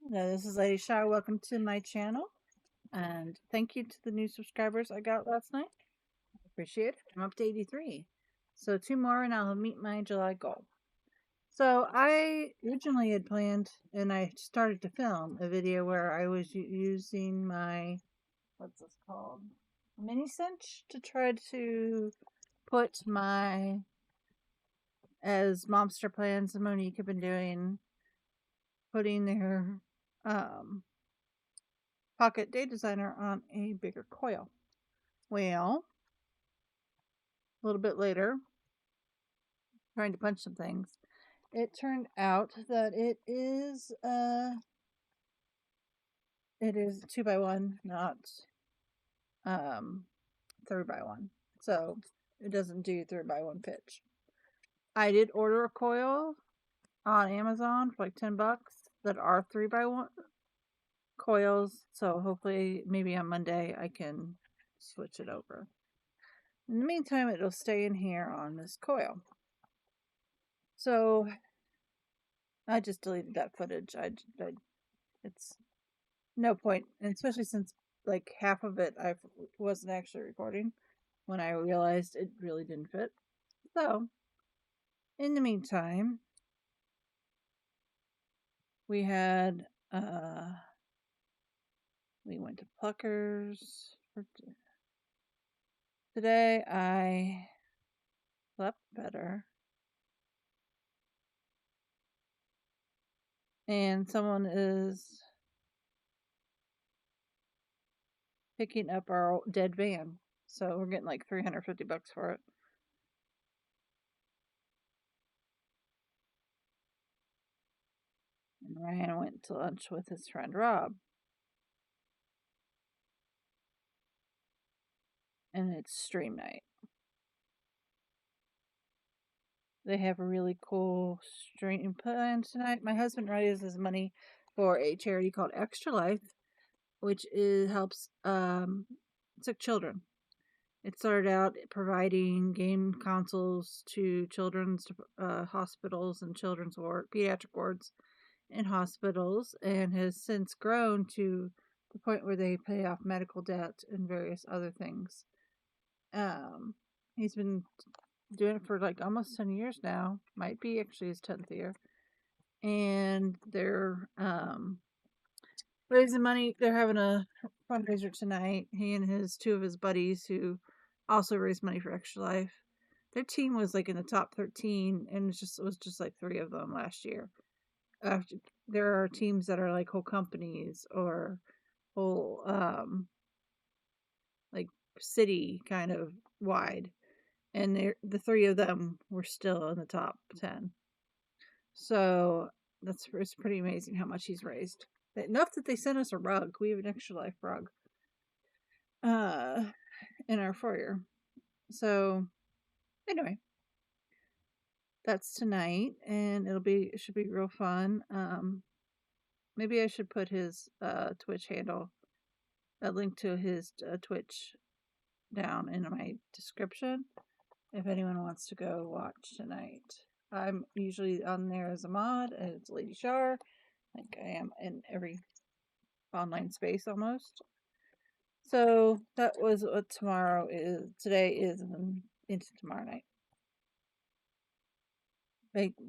Hello, this is Lady Shaw. Welcome to my channel. And thank you to the new subscribers I got last night. Appreciate it. I'm up to 83. So 2 more and I'll meet my July goal. So I originally had planned, and I started to film a video where I was using my, what's this called? Mini cinch to try to put my, as Momster Plans and Monique have been doing, putting their Pocket Day Designer on a bigger coil. Well, a little bit later, trying to punch some things, it turned out that it is 2x1, not 3x1. So it doesn't do 3x1 pitch. I did order a coil on Amazon for like $10 that are 3x1 coils. So hopefully maybe on Monday I can switch it over. In the meantime, it'll stay in here on this coil. So I just deleted that footage. It's no point, and especially since like half of it I wasn't actually recording when I realized it really didn't fit. So, in the meantime, we had we went to Pluckers for today. I slept better. And someone is picking up our dead van. So we're getting like $350 for it. And Ryan went to lunch with his friend Rob. And it's stream night. They have a really cool stream plan tonight. My husband raises money for a charity called Extra Life, which helps sick children. It started out providing game consoles to children's hospitals and children's pediatric wards in hospitals, and has since grown to the point where they pay off medical debt and various other things. He's been doing it for like almost 10 years now. Might be actually his 10th year. And they're raising money. They're having a fundraiser tonight. He and two of his buddies who also raised money for Extra Life. Their team was like in the top 13, and it was just like 3 of them last year. There are teams that are like whole companies or whole like city kind of wide, and the 3 of them were still in the top 10. So it's pretty amazing how much he's raised. Enough that they sent us a rug. We have an Extra Life rug in our foyer. So anyway, that's tonight, and it should be real fun. Maybe I should put his Twitch handle, a link to his Twitch down in my description if anyone wants to go watch tonight. I'm usually on there as a mod, and it's Lady Shar, like I am in every online space almost. So that was what today is, and into tomorrow night.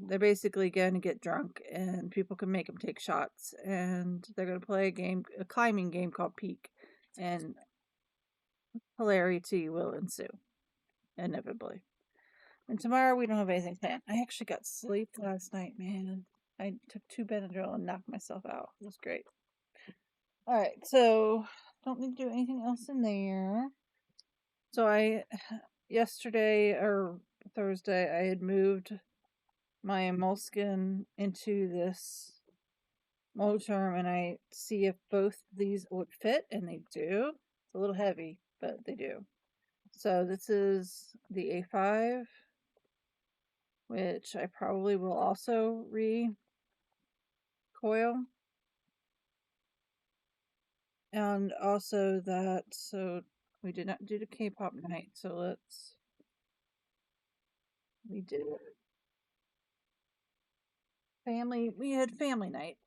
They're basically going to get drunk, and people can make them take shots, and they're going to play a climbing game called Peak, and hilarity will ensue, inevitably. And tomorrow we don't have anything planned. I actually got sleep last night, man. I took 2 Benadryl and knocked myself out. It was great. All right, so don't need to do anything else in there. So yesterday or Thursday, I had moved my moleskin into this Leuchtterm, and I see if both these would fit, and they do. It's a little heavy, but they do. So this is the A5, which I probably will also recoil. And also so we did not do the K-pop night, so we did we had family night.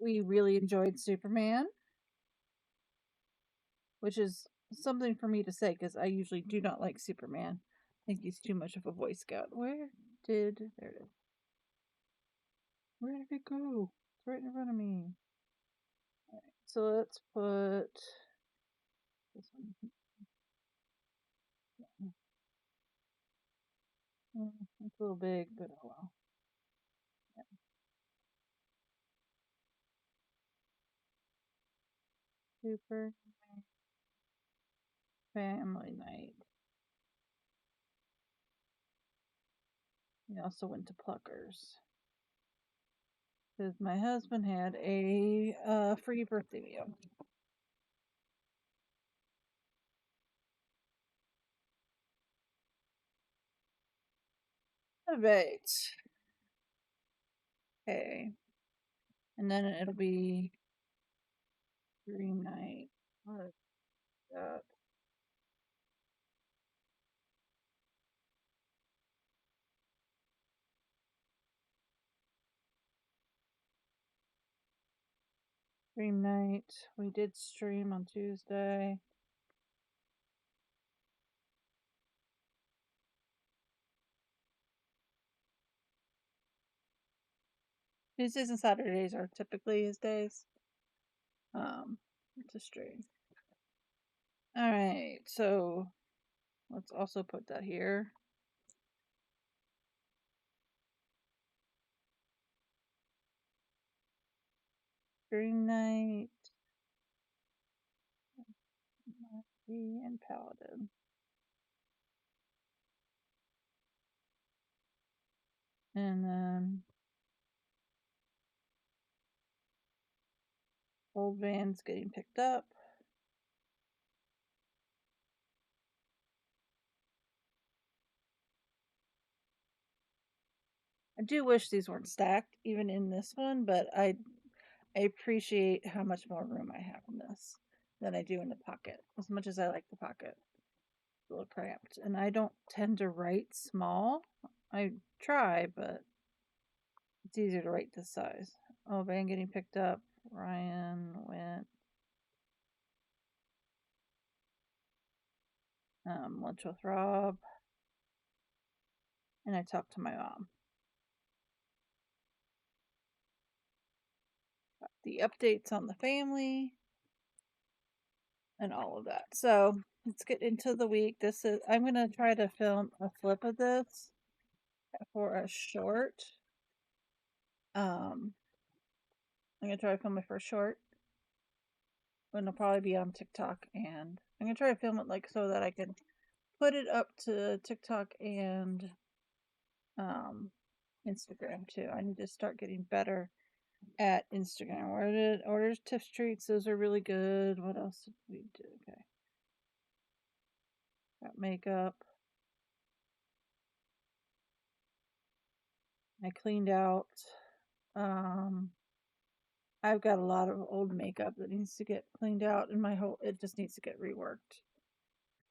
we really enjoyed Superman, which is something for me to say because I usually do not like Superman. I think he's too much of a Boy Scout. There it is. Where did it go? It's right in front of me. All right, so let's put this one. It's a little big, but oh well. Yeah. Super family night. We also went to Pluckers because my husband had a free birthday meal. Right. Okay. And then it'll be dream night. What is that? Dream night. We did stream on Tuesday. Tuesdays and Saturdays are typically his days. To stream. All right, so let's also put that here. Dream night. And Paladin. And then old van's getting picked up. I do wish these weren't stacked, even in this one, but I appreciate how much more room I have in this than I do in the pocket. As much as I like the pocket, it's a little cramped, and I don't tend to write small. I try, but it's easier to write this size. Oh, van getting picked up. Ryan went lunch with Rob, and I talked to my mom. Got the updates on the family and all of that. So let's get into the week. I'm gonna try to film a flip of this for a short. I'm gonna try to film my first short. And it'll probably be on TikTok, and I'm gonna try to film it like so that I can put it up to TikTok and um Instagram too. I need to start getting better at Instagram. Orders Tiff Treats, those are really good. What else did we do? Okay. Got makeup. I cleaned out I've got a lot of old makeup that needs to get cleaned out, and it just needs to get reworked.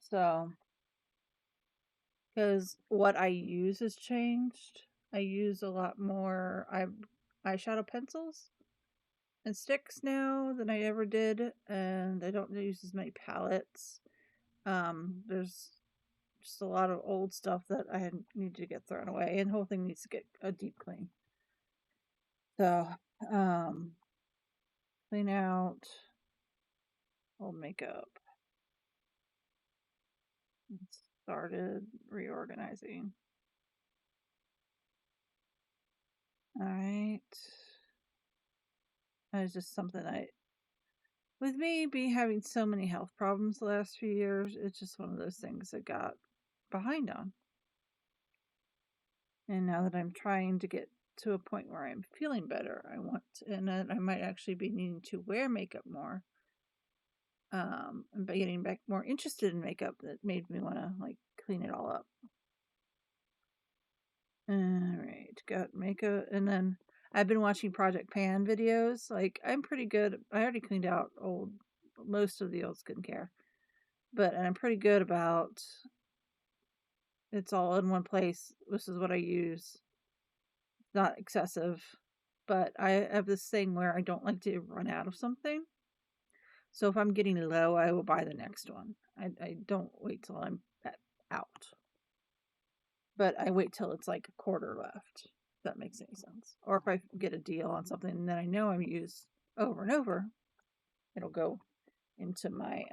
So, because what I use has changed. I use a lot more eyeshadow pencils and sticks now than I ever did, and I don't use as many palettes. There's just a lot of old stuff that need to get thrown away, and the whole thing needs to get a deep clean. So, clean out old makeup. Started reorganizing. All right. That was just something with me having so many health problems the last few years, it's just one of those things I got behind on. And now that I'm trying to get to a point where I'm feeling better, and then I might actually be needing to wear makeup more. And by getting back more interested in makeup, that made me want to like clean it all up. All right, got makeup, and then I've been watching Project Pan videos. Like I'm pretty good. I already cleaned out most of the old skincare, but I'm pretty good about it's all in one place. This is what I use. It's not excessive. but I have this thing where I don't like to run out of something. So if I'm getting low, I will buy the next one. I don't wait till I'm out. But I wait till it's like a quarter left. If that makes any sense. Or if I get a deal on something that I know I'm used over and over, it'll go into my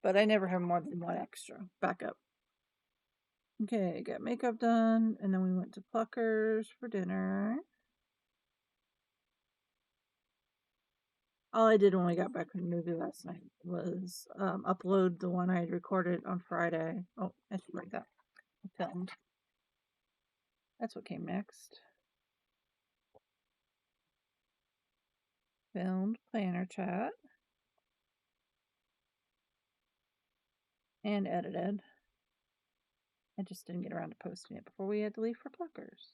but I never have more than one extra backup. Okay, got makeup done, and then we went to Pluckers for dinner. All I did when we got back from the movie last night was upload the one I had recorded on Friday. Oh, I should write that. I filmed. That's what came next. Filmed planner chat. And edited. I just didn't get around to posting it before we had to leave for Pluckers.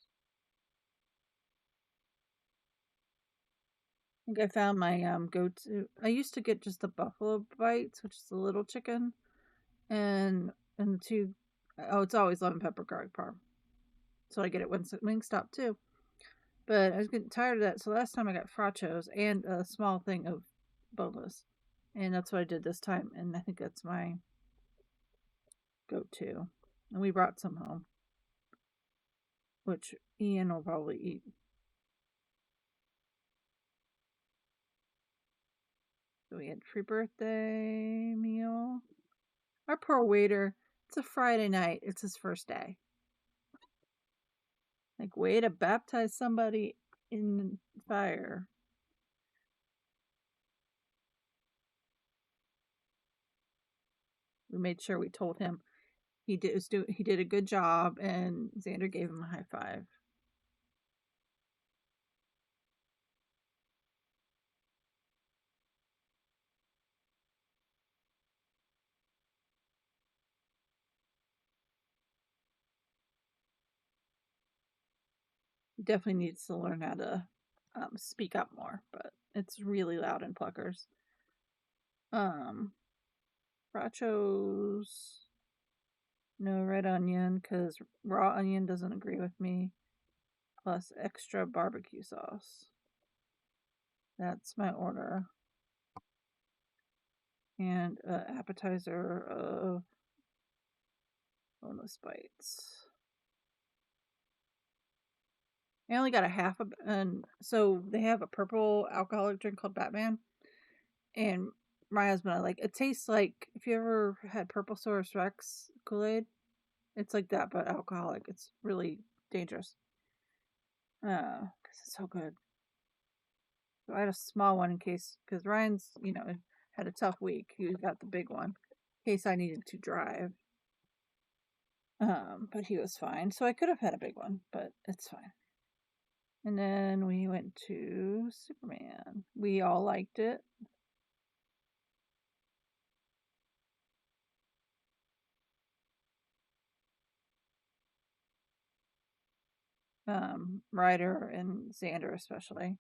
I think I found my go-to. I used to get just the buffalo bites, which is the little chicken, and the two. Oh, it's always lemon pepper garlic parm. So I get it when Wingstop too. But I was getting tired of that, so last time I got frachos and a small thing of boneless, and that's what I did this time. And I think that's my go-to. And we brought some home, which Ian will probably eat. So we had free birthday meal. Our poor waiter. It's a Friday night. It's his first day. Like, way to baptize somebody in fire. We made sure we told him he did a good job, and Xander gave him a high five. He definitely needs to learn how to speak up more, but it's really loud in Pluckers. Brachos, no red onion because raw onion doesn't agree with me. Plus extra barbecue sauce. That's my order. And appetizer of boneless bites. I only got a half of, and so they have a purple alcoholic drink called Batman. And my husband, I like it. Tastes like if you ever had Purple Source Rex Kool-Aid, it's like that, but alcoholic. It's really dangerous. Because it's so good. So I had a small one in case, because Ryan's, had a tough week. He got the big one in case I needed to drive. But he was fine. So I could have had a big one, but it's fine. And then we went to Superman. We all liked it. Ryder and Xander especially.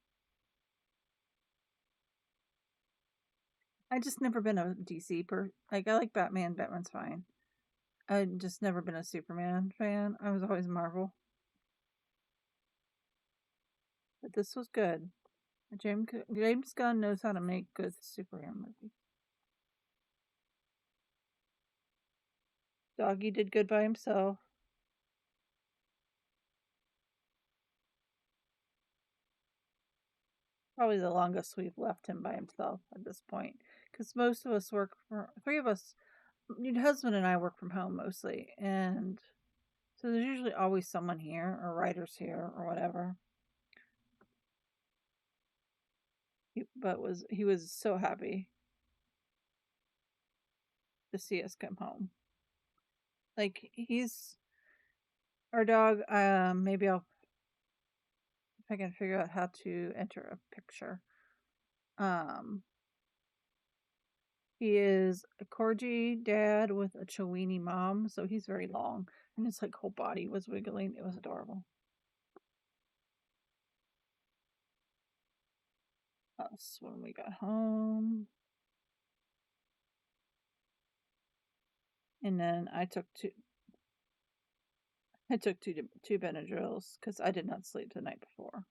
I just never been a DC I like Batman. Batman's fine. I've just never been a Superman fan. I was always Marvel. But this was good. James Gunn knows how to make good Superman movies. Doggy did good by himself. Probably the longest we've left him by himself at this point. Because most of us three of us, your husband and I work from home mostly. And so there's usually always someone here or writers here or whatever. He was so happy to see us come home. Like, he's our dog. Maybe if I can figure out how to enter a picture. He is a corgi dad with a Chiweenie mom, so he's very long, and his whole body was wiggling. It was adorable. Us when we got home, and then I took two Benadryls because I did not sleep the night before.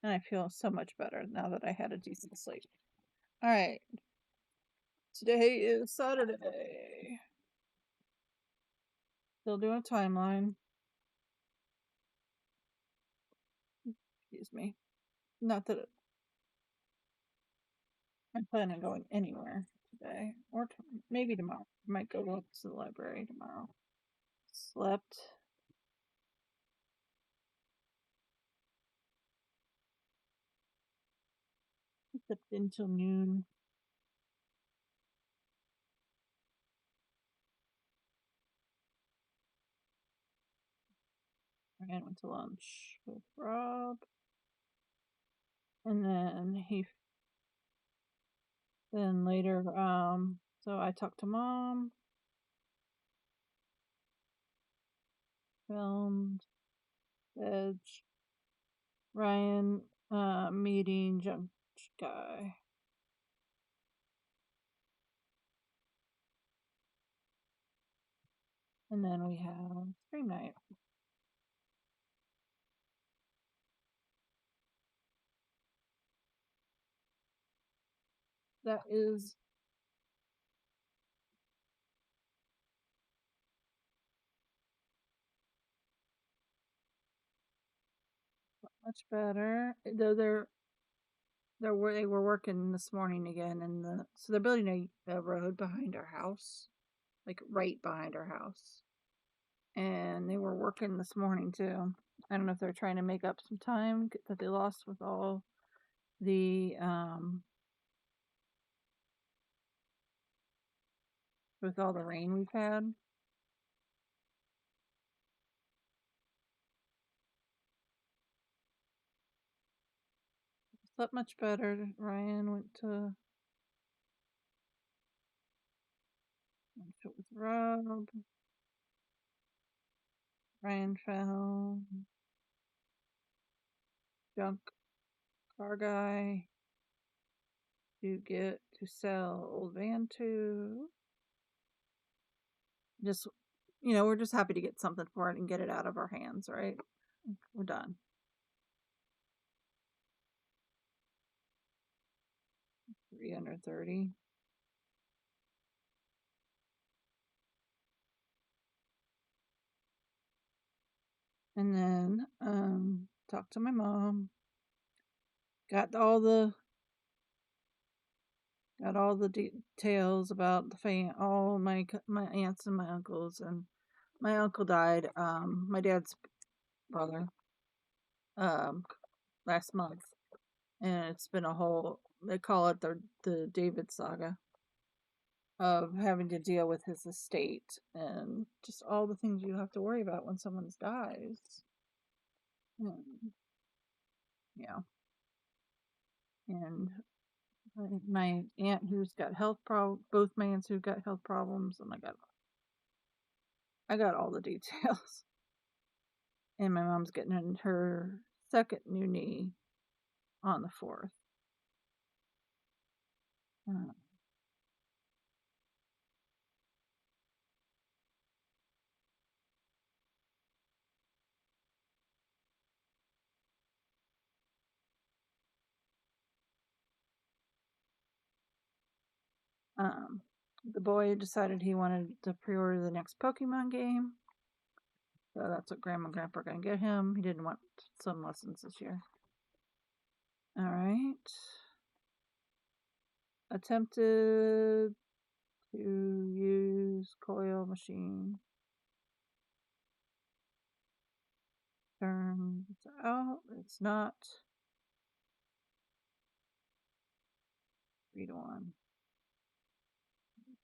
And I feel so much better now that I had a decent sleep. All right. Today is Saturday. Still doing a timeline. Excuse me. Not that I'm planning on going anywhere today. Or maybe tomorrow. I might go up to the library tomorrow. Slept. Slept until noon. And went to lunch with Rob. And then later, so I talked to Mom. Filmed. Veg. Ryan, meeting junk guy. And then we have stream night. That is much better. Though they were working this morning again, and so they're building a road behind our house, like right behind our house. And they were working this morning too. I don't know if they're trying to make up some time that they lost with all the rain we've had. Slept much better. Ryan went to with Rob. Ryan found junk car guy to sell old van to. Just, we're just happy to get something for it and get it out of our hands, right? We're done. $330. And then talked to my mom. Got all the details about the all my aunts and my uncles, and my uncle died, my dad's brother, last month, and it's been a whole, they call it the David saga of having to deal with his estate and just all the things you have to worry about when someone dies. Yeah. And my aunt who's got both my aunts who've got health problems, and I got all the details. And my mom's getting in her second new knee on the 4th. The boy decided he wanted to pre-order the next Pokemon game. So that's what Grandma and Grandpa are going to get him. He didn't want some lessons this year. All right. Attempted to use Coil machine. Turns out it's not 3-1.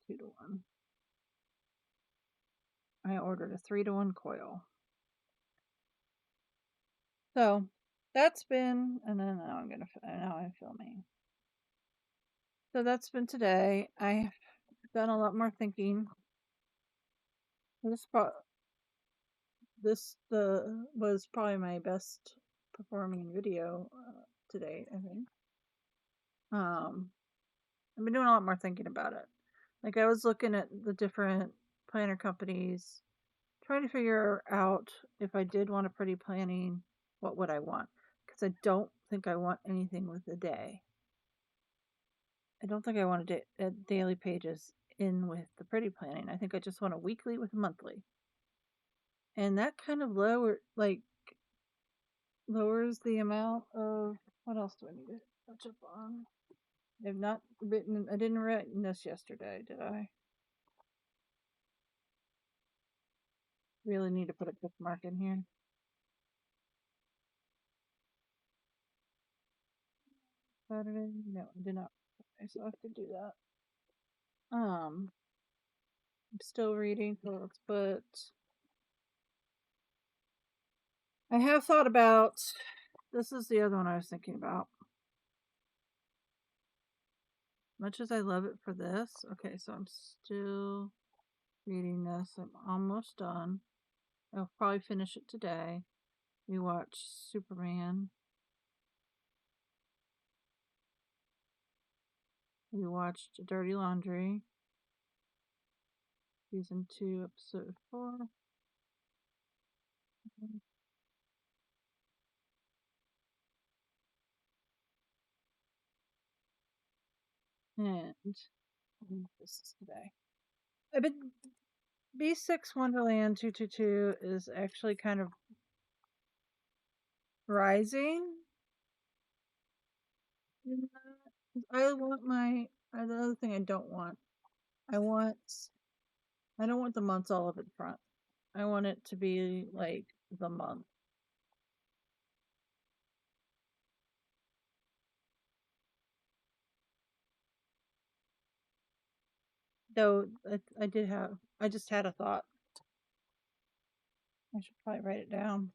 2-1. I ordered a 3-1 Coil. So that's been, and then now I'm filming. So that's been today. I've done a lot more thinking. This was probably my best performing video today, I think. I've been doing a lot more thinking about it. Like, I was looking at the different planner companies, trying to figure out if I did want a pretty planning, what would I want? Because I don't think I want anything with a day. I don't think I want a daily pages in with the pretty planning. I think I just want a weekly with a monthly. And that kind of lowers the amount of, what else do I need to touch up on? I didn't write this yesterday, did I? Really need to put a bookmark in here. Saturday? No, I did not. Okay, so I have to do that. I'm still reading, so let's put. I have thought about. This is the other one I was thinking about. Much as I love it for this. Okay, so I'm still reading this. I'm almost done. I'll probably finish it today. We watched Superman. We watched Dirty Laundry. Season 2, episode 4. And this is today. I've been B6 Wonderland 222 is actually kind of rising. I want the other thing I don't want. I don't want the months all up in front. I want it to be like the month. Though I just had a thought. I should probably write it down.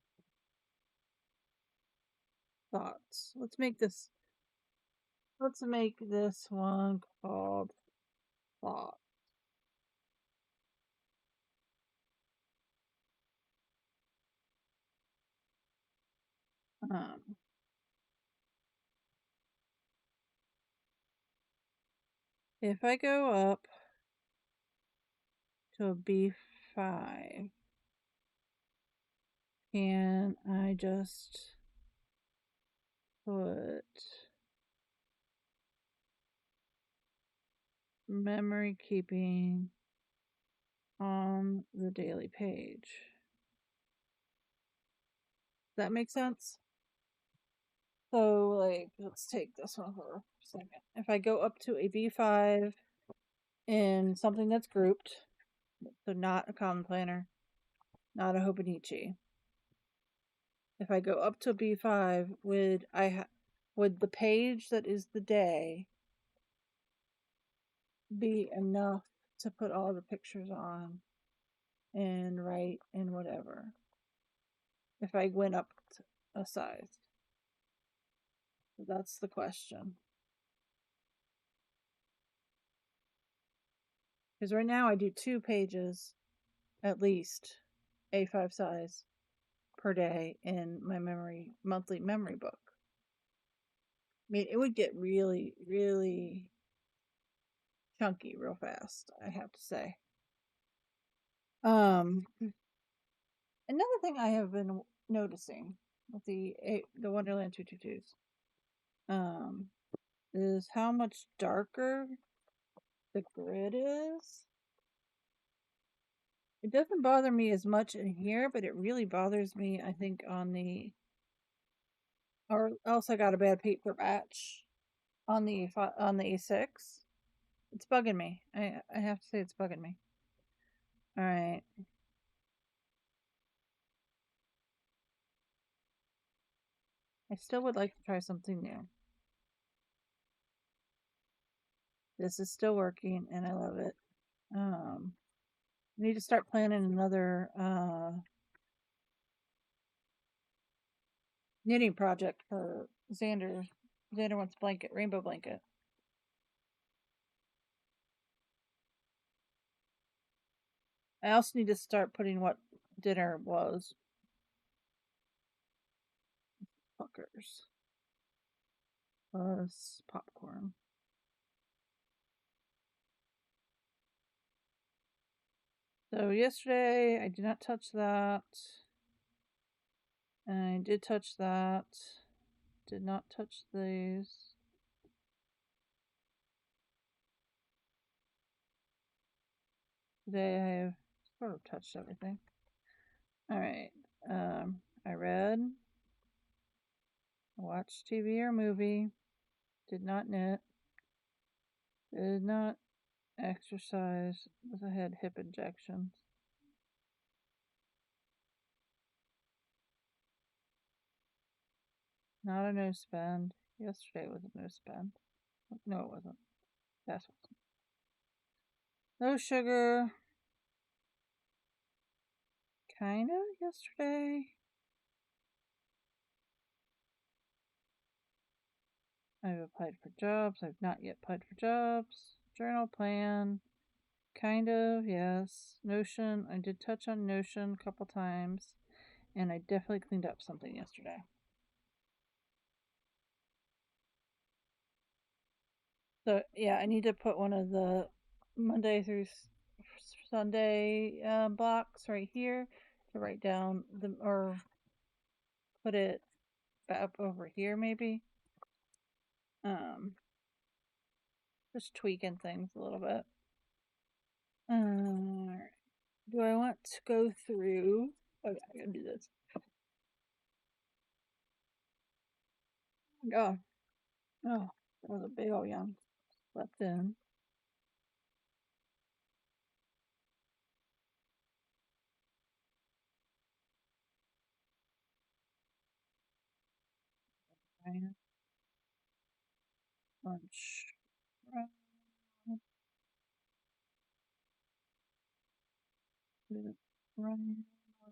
Thoughts. Let's make this one called Thought. If I go up to a B5, can I just put memory keeping on the daily page? Does that make sense? So, like, let's take this one for a second. If I go up to a B5 in something that's grouped, so not a common planner, not a Hobonichi. If I go up to a B5, would the page that is the day be enough to put all the pictures on and write and whatever? If I went up a size, that's the question. Because right now I do 2 pages, at least, A5 size per day in my monthly memory book. I mean, it would get really, really chunky real fast, I have to say. Another thing I have been noticing with the Wonderland 222s, is how much darker the grid is. It doesn't bother me as much in here, but it really bothers me, I think, or else I got a bad paper batch on the A6. It's bugging me. I have to say it's bugging me. All right. I still would like to try something new. This is still working and I love it. I need to start planning another knitting project for Xander. Xander wants rainbow blanket. I also need to start putting what dinner was. Fuckers. Plus popcorn. So yesterday I did not touch that. And I did touch that. Did not touch these. Today I have sort of touched everything. Alright. I read. Watched TV or movie. Did not knit. Did not exercise. I had hip injections. Not a no spend. Yesterday was a no spend. No, it wasn't. That's wasn't. No sugar. Kind of yesterday. I've applied for jobs. I've not yet applied for jobs. Journal plan. Kind of, yes. Notion. I did touch on Notion a couple times. And I definitely cleaned up something yesterday. So, yeah, I need to put one of the Monday through Sunday blocks right here to write down or put it up over here maybe. Just tweaking things a little bit. Alright. Do I want to go through? Okay, I gotta do this. Oh, oh, that was a big old yawn. Slept in. Lunch. Run.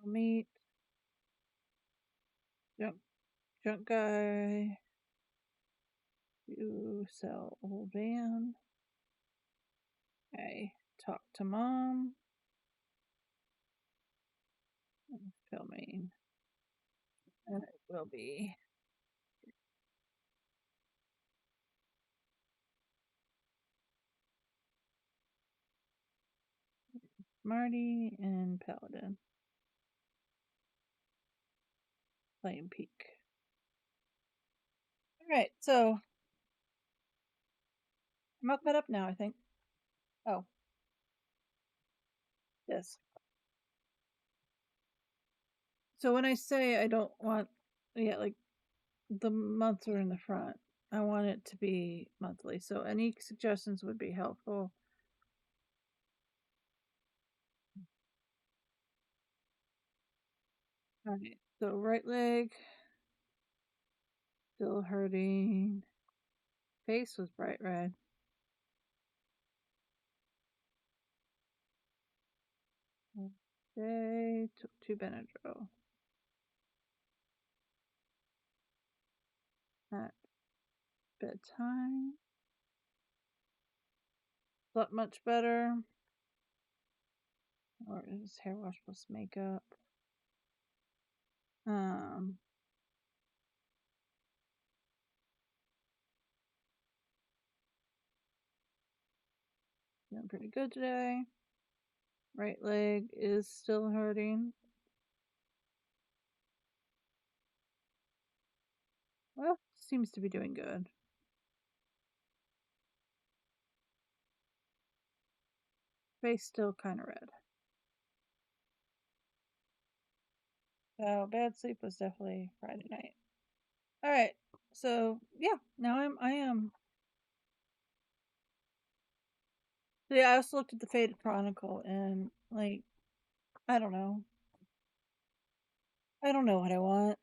Meat. Junk guy. You sell old van. I talk to mom. Filming. And it will be Marty and Paladin. Playing Peak. Alright, so I'm all caught up now, I think. Oh. Yes. So when I say I don't want, yeah, like the months are in the front, I want it to be monthly. So any suggestions would be helpful. Alright, so right leg, still hurting. Face was bright red. Okay, took 2 Benadryl. At bedtime. Slept much better. Or is hair wash plus makeup? Feeling pretty good today. Right leg is still hurting. Well, seems to be doing good. Face still kind of red. So bad sleep was definitely Friday night. All right. So yeah, now I am. So yeah, I also looked at the Faded Chronicle and like, I don't know. I don't know what I want.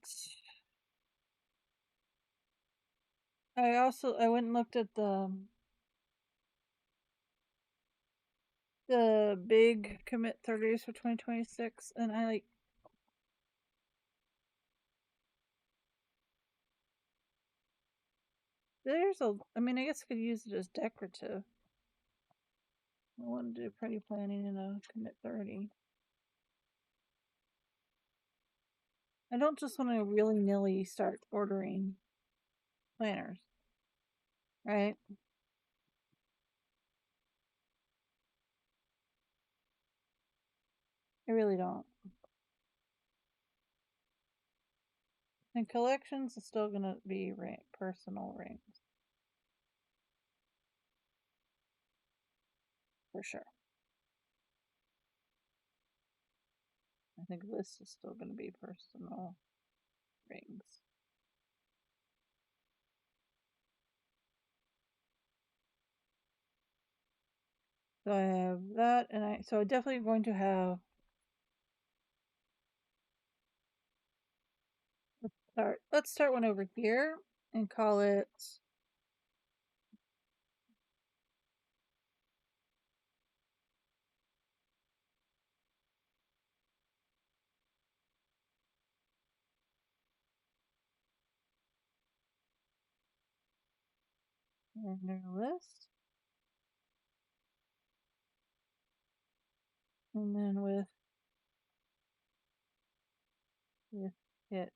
I went and looked at the big commit 30s for 2026, and I mean, I guess I could use it as decorative. I want to do pretty planning in a commit 30. I don't just want to willy-nilly start ordering planners, right? I really don't. And collections is still gonna be personal rings. For sure. I think this is still gonna be personal rings. So I have that, and I'm definitely going to have. Let's start one over here and call it. Render list. And then with it.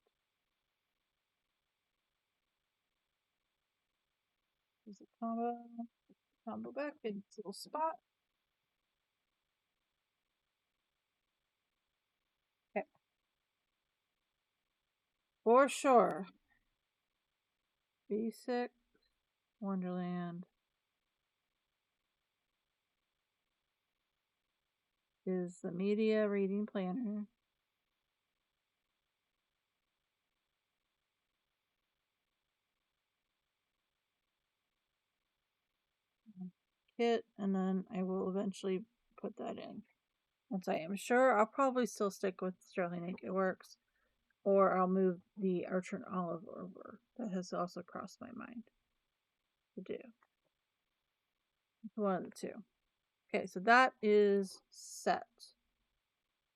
Is it combo back in its little spot. Okay. For sure. B6 Wonderland is the media reading planner. Kit, and then I will eventually put that in. Once I am sure, I'll probably still stick with Sterling Ink. It works. Or I'll move the Archer and Olive over. That has also crossed my mind to do. One of the two. Okay, so that is set.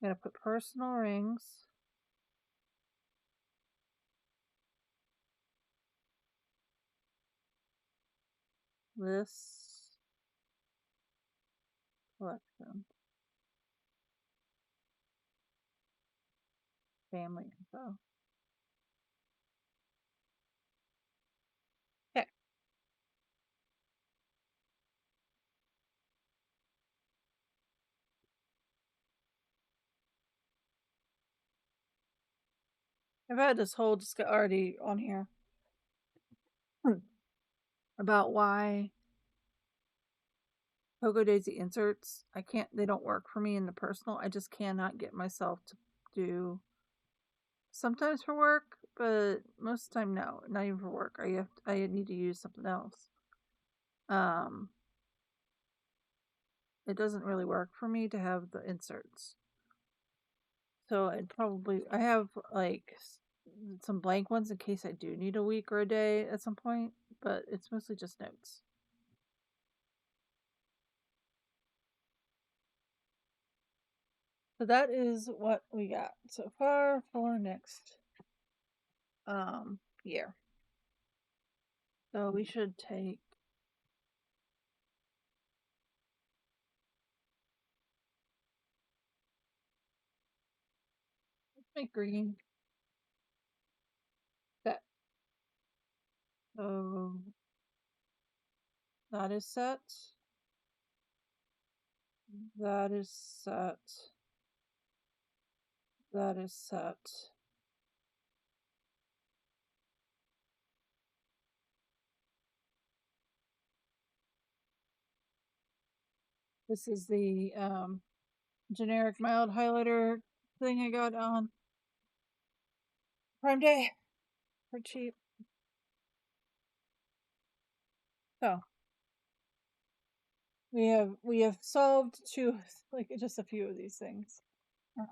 I'm going to put personal rings. This collection. Family info. Okay. I've had this whole discussion already on here about why Cocoa Daisy inserts, they don't work for me in the personal. I just cannot get myself to do, sometimes for work, but most of the time, no, not even for work. I need to use something else. It doesn't really work for me to have the inserts. So I have like some blank ones in case I do need a week or a day at some point, but it's mostly just notes. So that is what we got so far for next year. So we should take make green. Set. So that is set. That is set. That is set. This is the generic mild highlighter thing I got on Prime Day for cheap. So we have solved just a few of these things. Yeah.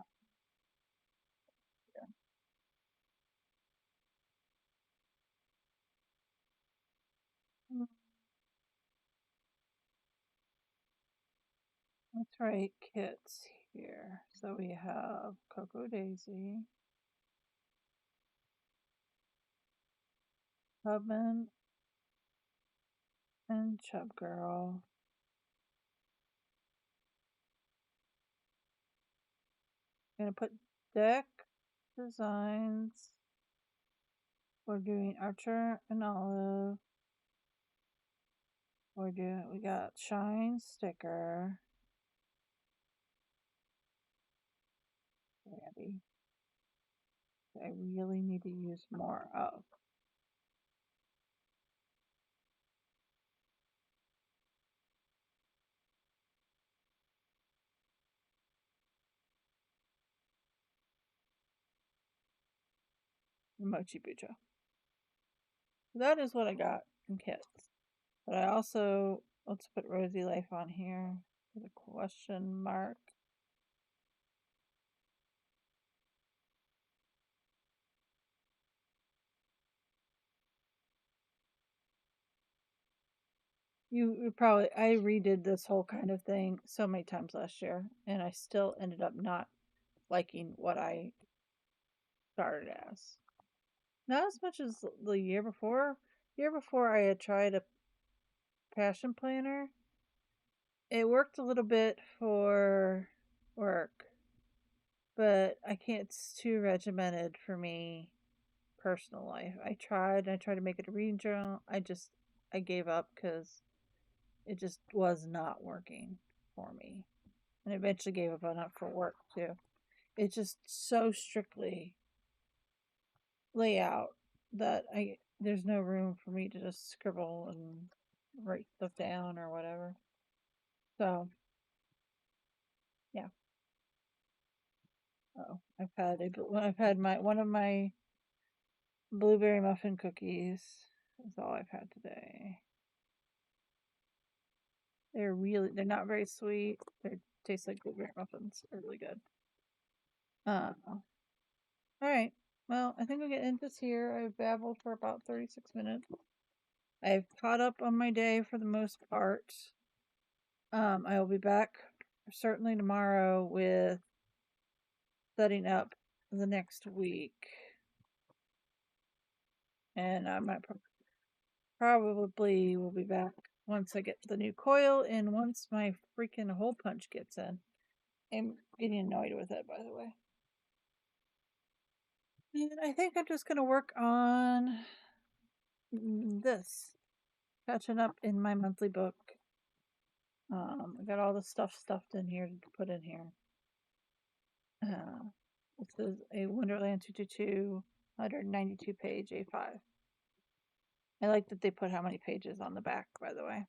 Let's write kits here. So we have Cocoa Daisy, Hubman, and Chub Girl. I'm gonna put deck designs. We're doing Archer and Olive. We got Shine sticker. Ready. I really need to use more of. The Mochi Bucho. That is what I got from kits. But I also, let's put Rosy Life on here with a question mark. You probably, I redid this whole kind of thing so many times last year, and I still ended up not liking what I started as. Not as much as the year before. Year before, I had tried a passion planner. It worked a little bit for work, but I can't. It's too regimented for me. Personal life. I tried. I tried to make it a reading journal. I gave up because it just was not working for me, and eventually gave up on it for work too. It's just so strictly layout that I there's no room for me to just scribble and write stuff down or whatever. So yeah. Oh, I've had my one of my blueberry muffin cookies. That's all I've had today. They're not very sweet. They taste like blueberry muffins. They're really good. All right. Well, I think we'll get into this here. I've babbled for about 36 minutes. I've caught up on my day for the most part. I will be back certainly tomorrow with setting up the next week. And I might probably will be back once I get the new coil and once my freaking hole punch gets in. I'm getting annoyed with it, by the way. And I think I'm just going to work on this, catching up in my monthly book. I got all the stuff stuffed in here to put in here. This is a Wonderland 222, 192 page A5. I like that they put how many pages on the back, by the way.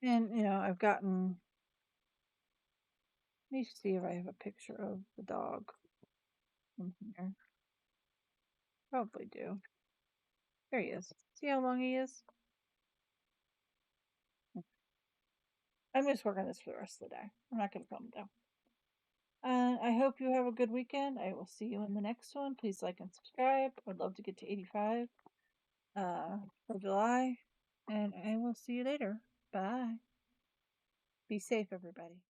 And, I've gotten. Let me see if I have a picture of the dog in here. Probably do. There he is. See how long he is? I'm just working this for the rest of the day. I'm not going to film it though. I hope you have a good weekend. I will see you in the next one. Please like and subscribe. I'd love to get to 85 for July. And I will see you later. Bye. Be safe, everybody.